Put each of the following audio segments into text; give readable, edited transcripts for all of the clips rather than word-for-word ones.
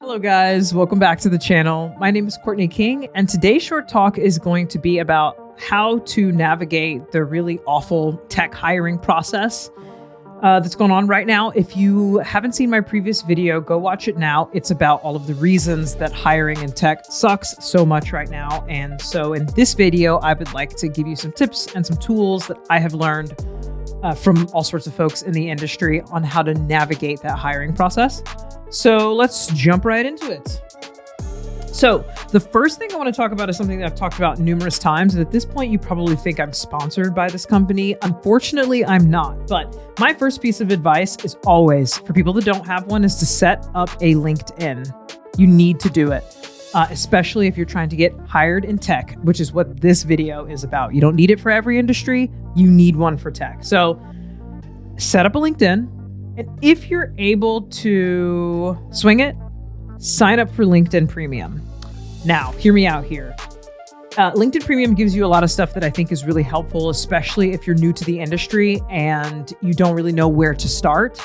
Hello guys, welcome back to the channel. My name is Courtney King, and today's short talk is going to be about how to navigate the really awful tech hiring process that's going on right now. If you haven't seen my previous video, go watch it now. It's about all of the reasons that hiring in tech sucks so much right now. And so in this video, I would like to give you some tips and some tools that I have learned from all sorts of folks in the industry on how to navigate that hiring process. So let's jump right into it. So the first thing I want to talk about is something that I've talked about numerous times. And at this point, you probably think I'm sponsored by this company. Unfortunately, I'm not. But my first piece of advice is always, for people that don't have one, is to set up a LinkedIn. You need to do it, especially if you're trying to get hired in tech, which is what this video is about. You don't need it for every industry. You need one for tech. So set up a LinkedIn. And if you're able to swing it, sign up for LinkedIn Premium. Now, hear me out here. LinkedIn Premium gives you a lot of stuff that I think is really helpful, especially if you're new to the industry and you don't really know where to start.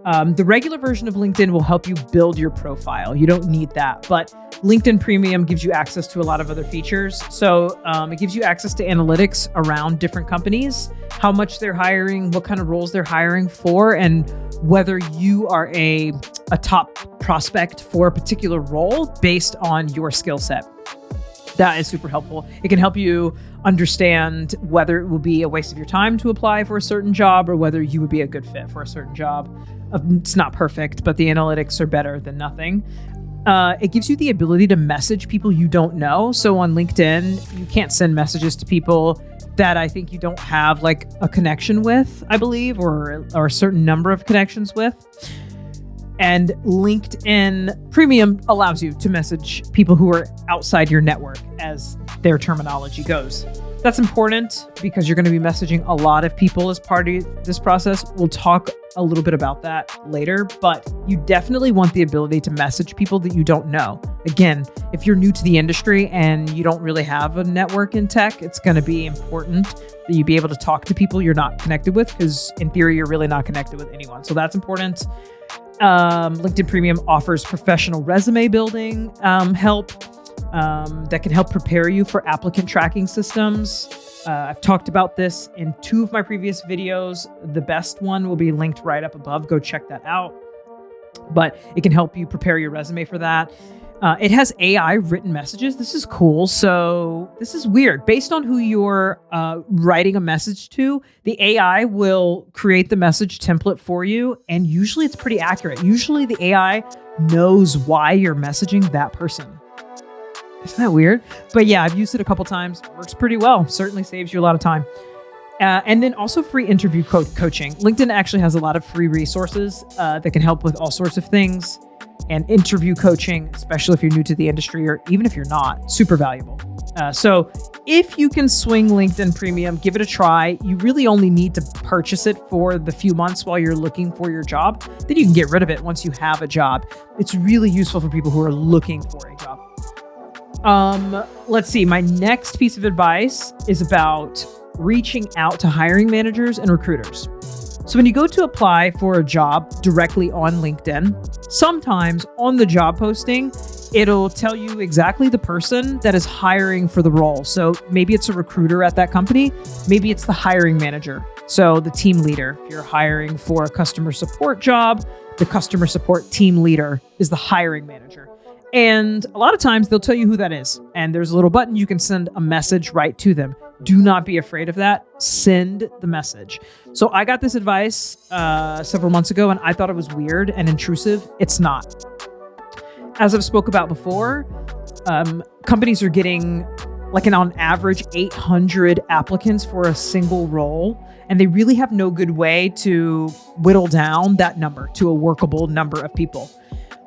The regular version of LinkedIn will help you build your profile. You don't need that, but LinkedIn Premium gives you access to a lot of other features. So it gives you access to analytics around different companies, how much they're hiring, what kind of roles they're hiring for, and whether you are a top prospect for a particular role based on your skill set. That is super helpful. It can help you understand whether it will be a waste of your time to apply for a certain job or whether you would be a good fit for a certain job. It's not perfect, but the analytics are better than nothing. It gives you the ability to message people you don't know. So on LinkedIn, you can't send messages to people that I think you don't have like a connection with, I believe, or a certain number of connections with. And LinkedIn Premium allows you to message people who are outside your network, as their terminology goes. That's important because you're going to be messaging a lot of people as part of this process. We'll talk a little bit about that later, but you definitely want the ability to message people that you don't know. Again, if you're new to the industry and you don't really have a network in tech, it's going to be important that you be able to talk to people you're not connected with, because in theory, you're really not connected with anyone. So that's important. LinkedIn Premium offers professional resume building help that can help prepare you for applicant tracking systems. I've talked about this in 2 of my previous videos. The best one will be linked right up above. Go check that out. But it can help you prepare your resume for that. It has AI written messages. This is cool. So this is weird. Based on who you're writing a message to, the AI will create the message template for you. And usually it's pretty accurate. Usually the AI knows why you're messaging that person. Isn't that weird? But yeah, I've used it a couple times. Works pretty well. Certainly saves you a lot of time. And then also free interview coaching. LinkedIn actually has a lot of free resources that can help with all sorts of things. And interview coaching, especially if you're new to the industry or even if you're not, super valuable. So if you can swing LinkedIn Premium, give it a try. You really only need to purchase it for the few months while you're looking for your job. Then you can get rid of it once you have a job. It's really useful for people who are looking for a job. Let's see. My next piece of advice is about reaching out to hiring managers and recruiters. So when you go to apply for a job directly on LinkedIn, sometimes on the job posting, it'll tell you exactly the person that is hiring for the role. So maybe it's a recruiter at that company. Maybe it's the hiring manager. So the team leader. If you're hiring for a customer support job, the customer support team leader is the hiring manager. And a lot of times they'll tell you who that is. And there's a little button you can send a message right to them. Do not be afraid of that. Send the message. So I got this advice several months ago and I thought it was weird and intrusive. It's not. As I've spoke about before, companies are getting like on average 800 applicants for a single role. And they really have no good way to whittle down that number to a workable number of people.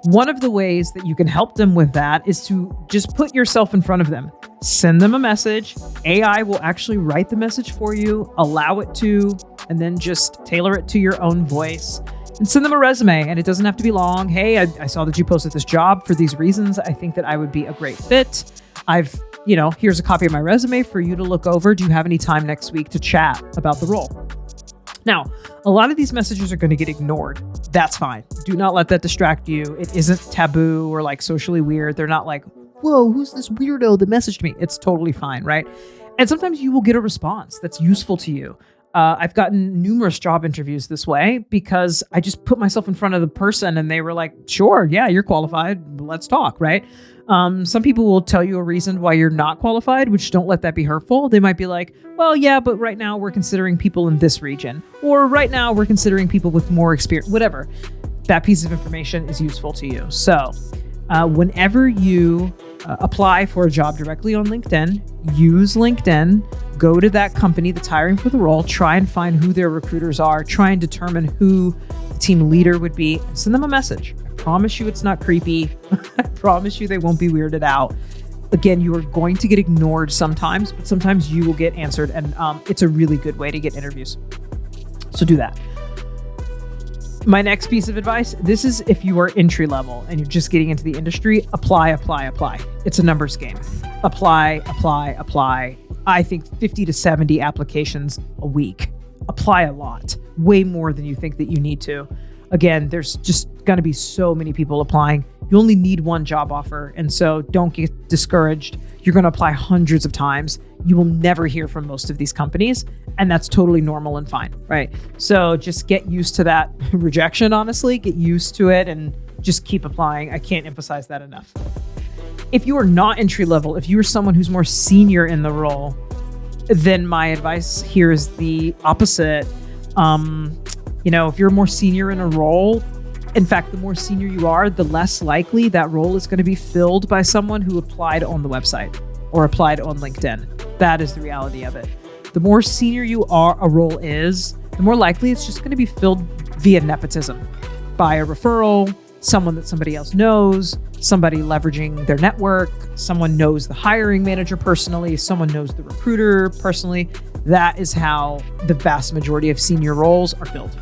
One of the ways that you can help them with that is to just put yourself in front of them. Send them a message. AI will actually write the message for you, allow it to, and then just tailor it to your own voice. And send them a resume. And it doesn't have to be long. Hey, I saw that you posted this job for these reasons. I think that I would be a great fit. Here's a copy of my resume for you to look over. Do you have any time next week to chat about the role? Now, a lot of these messages are going to get ignored. That's fine. Do not let that distract you. It isn't taboo or like socially weird. They're not like, whoa, who's this weirdo that messaged me? It's totally fine, right? And sometimes you will get a response that's useful to you. I've gotten numerous job interviews this way because I just put myself in front of the person and they were like, sure, yeah, you're qualified. Let's talk, right? Some people will tell you a reason why you're not qualified, which don't let that be hurtful. They might be like, well, yeah, but right now we're considering people in this region, or right now we're considering people with more experience, whatever. That piece of information is useful to you. So whenever you apply for a job directly on LinkedIn, use LinkedIn, go to that company that's hiring for the role, try and find who their recruiters are, try and determine who the team leader would be, and send them a message. I promise you it's not creepy. I promise you they won't be weirded out. Again, you are going to get ignored sometimes, but sometimes you will get answered, and it's a really good way to get interviews. So do that. My next piece of advice, this is if you are entry level and you're just getting into the industry, apply. It's a numbers game. Apply. I think 50 to 70 applications a week. Apply a lot, way more than you think that you need to. Again, there's just going to be so many people applying. You only need one job offer. And so don't get discouraged. You're going to apply hundreds of times. You will never hear from most of these companies. And that's totally normal and fine, right? So just get used to that rejection, honestly. Get used to it and just keep applying. I can't emphasize that enough. If you are not entry level, if you are someone who's more senior in the role, then my advice here is the opposite. If you're more senior in a role, in fact, the more senior you are, the less likely that role is going to be filled by someone who applied on the website or applied on LinkedIn. That is the reality of it. The more senior a role is, the more likely it's just going to be filled via nepotism, by a referral, someone that somebody else knows, somebody leveraging their network, someone knows the hiring manager personally, someone knows the recruiter personally. That is how the vast majority of senior roles are filled.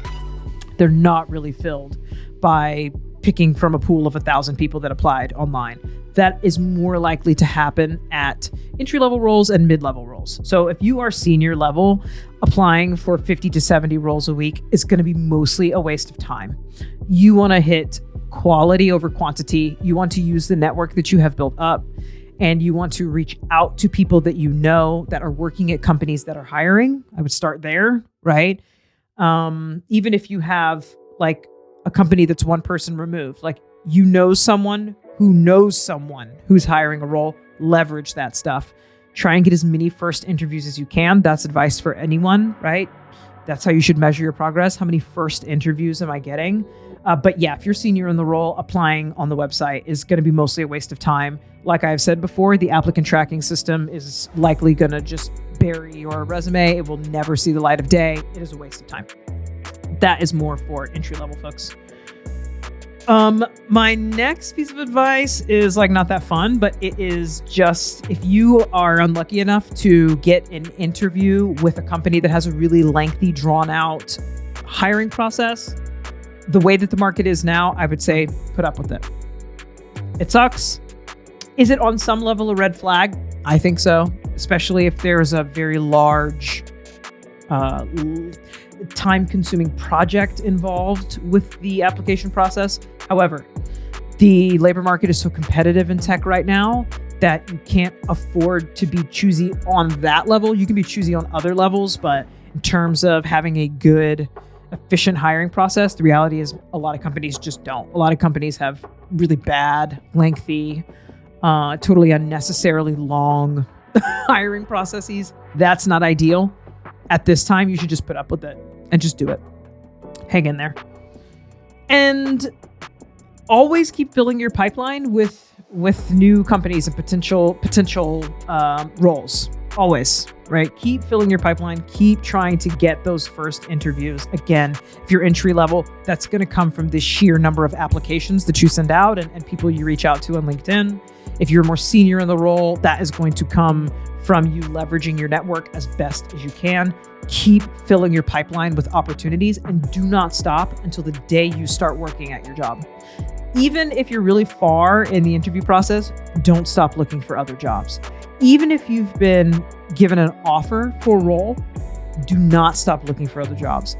They're not really filled by picking from a pool of 1,000 people that applied online. That is more likely to happen at entry-level roles and mid-level roles. So if you are senior level, applying for 50 to 70 roles a week is going to be mostly a waste of time. You want to hit quality over quantity. You want to use the network that you have built up, and you want to reach out to people that you know that are working at companies that are hiring. I would start there, right? Even if you have like a company that's one person removed, like you know someone who knows someone who's hiring a role, leverage that stuff. Try and get as many first interviews as you can. That's advice for anyone, right? That's how you should measure your progress. How many first interviews am I getting? But yeah, if you're senior in the role, applying on the website is going to be mostly a waste of time. Like I've said before, the applicant tracking system is likely going to just bury your resume. It will never see the light of day. It is a waste of time. That is more for entry-level folks. My next piece of advice is like not that fun, but it is just if you are unlucky enough to get an interview with a company that has a really lengthy, drawn out hiring process, the way that the market is now, I would say put up with it. It sucks. Is it on some level a red flag? I think so, especially if there's a very large, time-consuming project involved with the application process. However, the labor market is so competitive in tech right now that you can't afford to be choosy on that level. You can be choosy on other levels, but in terms of having a good, efficient hiring process, the reality is a lot of companies just don't. A lot of companies have really bad, lengthy, totally unnecessarily long hiring processes. That's not ideal. At this time, you should just put up with it and just do it. Hang in there. And always keep filling your pipeline with new companies and potential roles. Always, right? Keep filling your pipeline. Keep trying to get those first interviews. Again, if you're entry level, that's going to come from the sheer number of applications that you send out and people you reach out to on LinkedIn. If you're more senior in the role, that is going to come from you leveraging your network as best as you can. Keep filling your pipeline with opportunities and do not stop until the day you start working at your job. Even if you're really far in the interview process, don't stop looking for other jobs. Even if you've been given an offer for a role, do not stop looking for other jobs.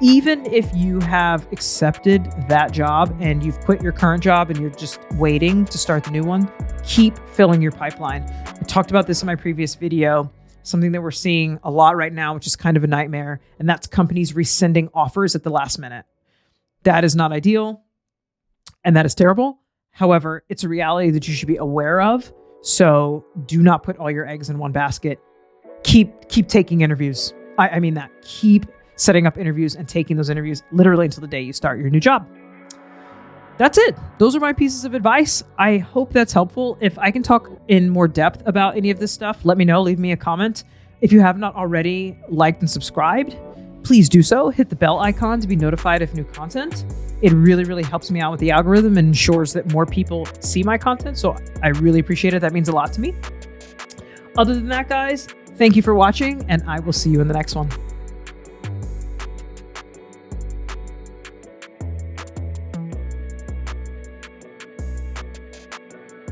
Even if you have accepted that job and you've quit your current job and you're just waiting to start the new one, keep filling your pipeline. I talked about this in my previous video, something that we're seeing a lot right now, which is kind of a nightmare, and that's companies rescinding offers at the last minute. That is not ideal, and that is terrible. However, it's a reality that you should be aware of. So do not put all your eggs in one basket. Keep taking interviews. I mean that. Keep setting up interviews and taking those interviews literally until the day you start your new job. That's it. Those are my pieces of advice. I hope that's helpful. If I can talk in more depth about any of this stuff, let me know. Leave me a comment. If you have not already liked and subscribed, please do so. Hit the bell icon to be notified of new content. It really, really helps me out with the algorithm and ensures that more people see my content. So I really appreciate it. That means a lot to me. Other than that, guys, thank you for watching, and I will see you in the next one.